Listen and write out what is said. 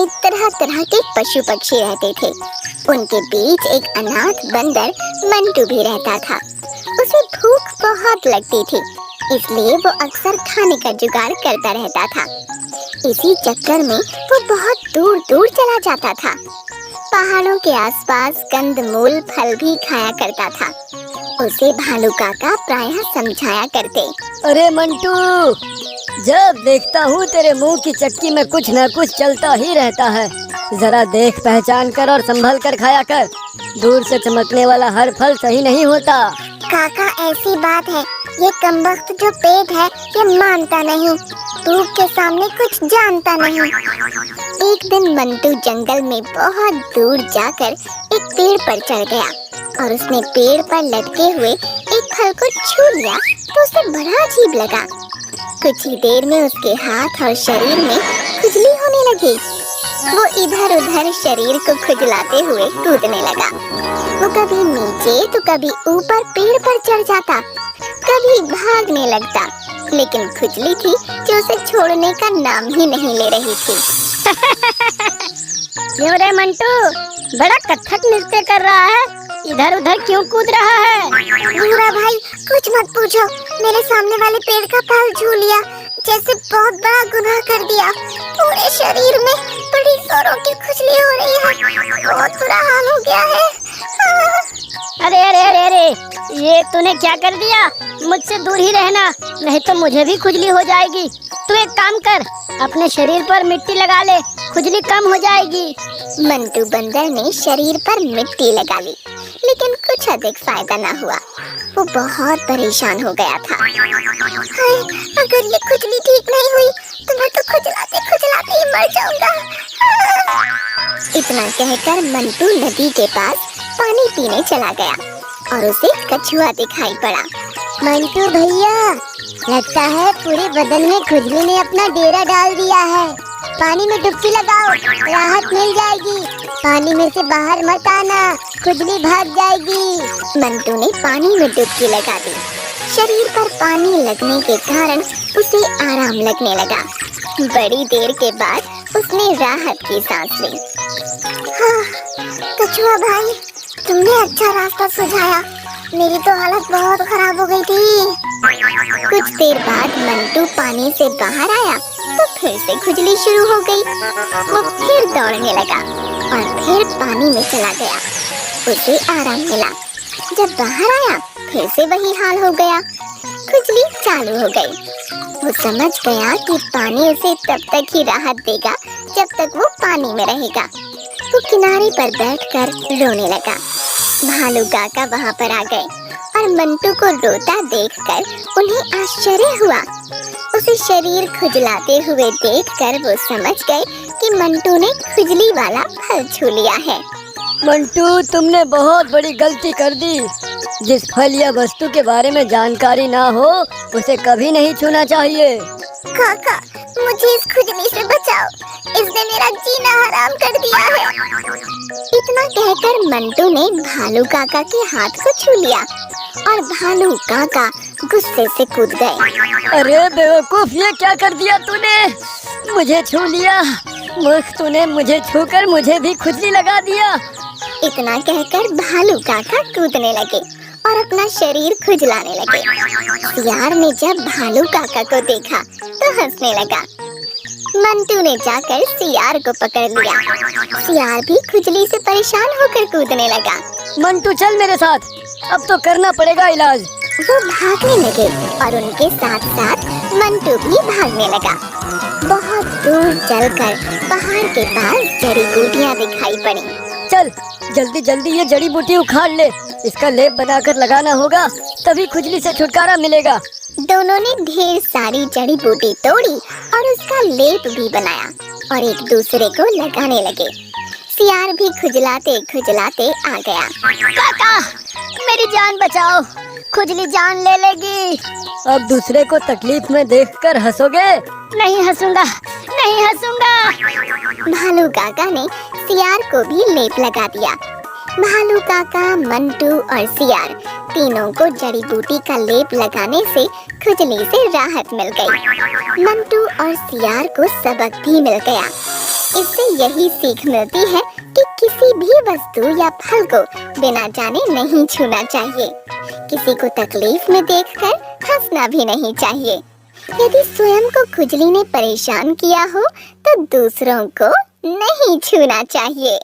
में तरह तरह के पशु पक्षी रहते थे। उनके बीच एक अनाथ बंदर मंटू भी रहता था। उसे भूख बहुत लगती थी, इसलिए वो अक्सर खाने का जुगाड़ करता रहता था। इसी चक्कर में वो बहुत दूर दूर चला जाता था। पहाड़ों के आसपास कंदमूल फल भी खाया करता था। उसे भालू काका प्रायः समझाया करते। अरे मंटू, जब देखता हूँ तेरे मुंह की चक्की में कुछ न कुछ चलता ही रहता है। जरा देख पहचान कर और संभल कर खाया कर। दूर से चमकने वाला हर फल सही नहीं होता। काका ऐसी बात है, ये कमबख्त जो पेट है ये मानता नहीं, भूख के सामने कुछ जानता नहीं। एक दिन मंटू जंगल में बहुत दूर जाकर एक पेड़ पर चढ़ गया और उसने पेड़ पर लटके हुए एक फल को छू लिया तो उसे बड़ा अजीब लगा। कुछ ही देर में उसके हाथ और शरीर में खुजली होने लगी। वो इधर उधर शरीर को खुजलाते हुए कूदने लगा। वो कभी नीचे तो कभी ऊपर पेड़ पर चढ़ जाता, कभी भागने लगता, लेकिन खुजली थी जो उसे छोड़ने का नाम ही नहीं ले रही थी। क्यों रे मंटू, बड़ा कथक नृत्य कर रहा है, इधर उधर क्यों कूद रहा है? भूरा भाई कुछ मत पूछो, मेरे सामने वाले पेड़ का फल छू लिया, जैसे बहुत बड़ा गुनाह कर दिया। पूरे शरीर में बड़ी जोरों की खुजली हो रही है, बहुत बुरा हाल हो गया है। अरे अरे अरे अरे, ये तूने क्या कर दिया? मुझसे दूर ही रहना, नहीं तो मुझे भी खुजली हो जाएगी। तू एक काम कर, अपने शरीर पर मिट्टी लगा ले, खुजली कम हो जाएगी। मंटू बंदर ने शरीर पर मिट्टी लगा ली, लेकिन कुछ अधिक फायदा न हुआ। वो बहुत परेशान हो गया था। हाय, अगर ये खुजली ठीक नहीं हुई तो मैं तो खुजलाते खुजलाते ही मर जाऊंगा। इतना कहकर मंटू नदी के पास पानी पीने चला गया और उसे कछुआ दिखाई पड़ा। मंटू भैया, लगता है पूरे बदन में खुजली ने अपना डेरा डाल दिया है। पानी में डुबकी लगाओ, राहत मिल जाएगी। पानी में से बाहर मत आना, खुजली भाग जाएगी। मंटू ने पानी में डुबकी लगा दी। शरीर पर पानी लगने के कारण उसे आराम लगने लगा। बड़ी देर के बाद उसने राहत की सांस ली। हाँ, कछुआ भाई, तुमने अच्छा रास्ता सुझाया, मेरी तो हालत बहुत खराब हो गई थी। कुछ देर बाद मंटू पानी से बाहर आया तो फिर से खुजली शुरू हो गई। वो फिर दौड़ने लगा और फिर पानी में चला गया। उसे आराम मिला। जब बाहर आया फिर से वही हाल हो गया, खुजली चालू हो गई। वो समझ गया कि पानी उसे तब तक ही राहत देगा जब तक वो पानी में रहेगा। वो किनारे पर बैठकर रोने लगा। भालू काका वहाँ पर आ गए और मंटू को रोता देखकर उन्हें आश्चर्य हुआ। उसे शरीर खुजलाते हुए देखकर वो समझ गए कि मंटू ने खुजली वाला फल छू लिया है। मंटू, तुमने बहुत बड़ी गलती कर दी। जिस फल या वस्तु के बारे में जानकारी ना हो उसे कभी नहीं छूना चाहिए। काका, मुझे इस खुजली से बचाओ, इसने मेरा जीना हराम कर दिया है। इतना कहकर मंटू ने भालू काका के हाथ को छू लिया और भालू काका गुस्से से कूद गए। अरे बेवकूफ, ये क्या कर दिया तूने? मुझे छू लिया, मूर्ख, तूने मुझे छूकर मुझे भी खुजली लगा दिया। इतना कहकर भालू काका कूदने लगे और अपना शरीर खुजलाने लगे। सियार ने जब भालू काका को देखा तो हंसने लगा। मंटू ने जाकर सियार को पकड़ लिया। सियार भी खुजली से परेशान होकर कूदने लगा। मंटू, चल मेरे साथ, अब तो करना पड़ेगा इलाज। वो भागने लगे और उनके साथ साथ मंटू भी भागने लगा। बहुत दूर चलकर पहाड़ के पास जड़ी बूटियाँ दिखाई पड़ी। चल जल्दी जल्दी ये जड़ी बूटी उखाड़ ले, इसका लेप बनाकर लगाना होगा, तभी खुजली से छुटकारा मिलेगा। दोनों ने ढेर सारी जड़ी बूटी तोड़ी और उसका लेप भी बनाया और एक दूसरे को लगाने लगे। सियार भी खुजलाते खुजलाते आ गया। काका, मेरी जान बचाओ, खुजली जान ले लेगी। अब दूसरे को तकलीफ में देखकर हंसोगे? नहीं हंसूंगा, नहीं हंसूंगा। भालू काका ने सियार को भी लेप लगा दिया। भालू काका, मंटू और सियार तीनों को जड़ी बूटी का लेप लगाने से खुजली से राहत मिल गई। मंटू और सियार को सबक भी मिल गया। इससे यही सीख मिलती है कि किसी भी वस्तु या फल को बिना जाने नहीं छूना चाहिए। किसी को तकलीफ में देखकर हंसना भी नहीं चाहिए। यदि स्वयं को खुजली ने परेशान किया हो तो दूसरों को नहीं छूना चाहिए।